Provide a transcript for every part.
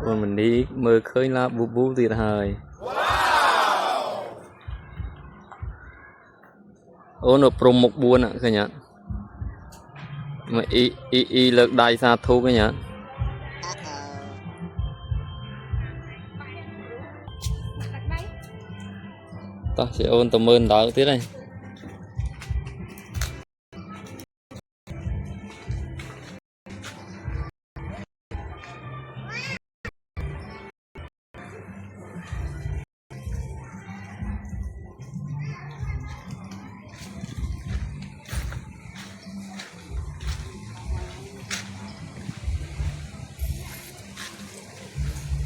Ôn mình đi mơ khơi là bú bú thì hơi ôn ở prom một buôn ạ cái nhá mà y lực đại xa thu cái nhá ta sẽ ôn tầm ơn đó tiếp đây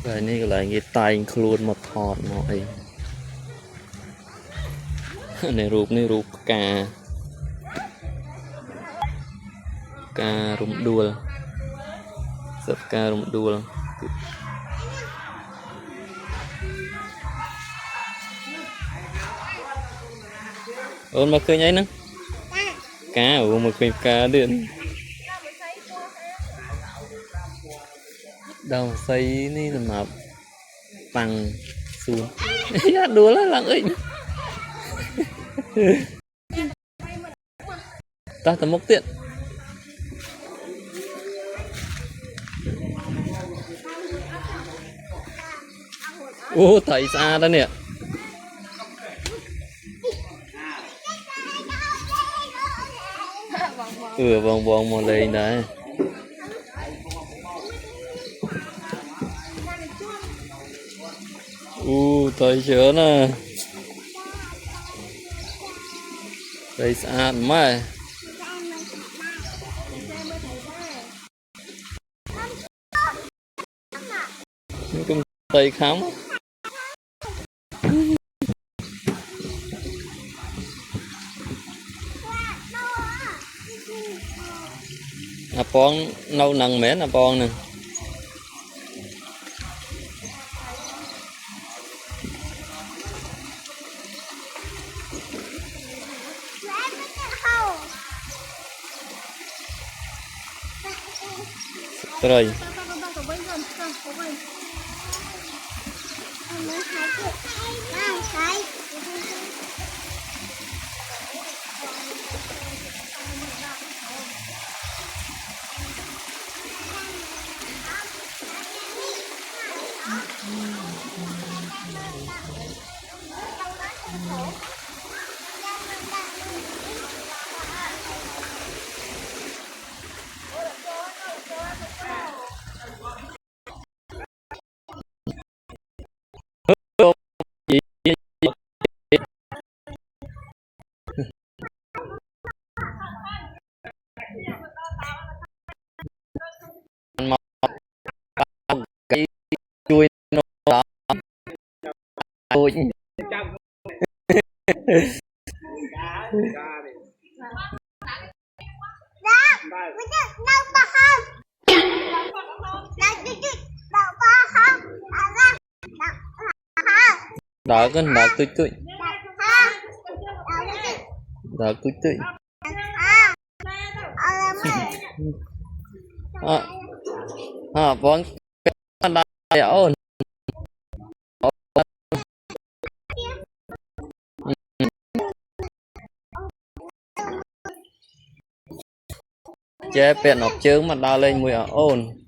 rồiนี่ก็lại cái tay luôn một thọt mọi này rụp cà rụm đua sập cà rụm đua ôn mà khơi nháy nữa cá ủa mà khơi cá điện đâu xây ni là mà bằng xuống đùa là lặng ấy ta tầm mốc tiện ô thấy xa đó nè vòng vòng một lên đấy thấy chưa nè thấy xa mà cũng thấy khám à con nâu nằng mẻ à con nè rồi cái chui nó đó ôi đó con đó tụi đó tụi bón đây ôn chế bẹn nộp chướng mà đau lên mùi ôn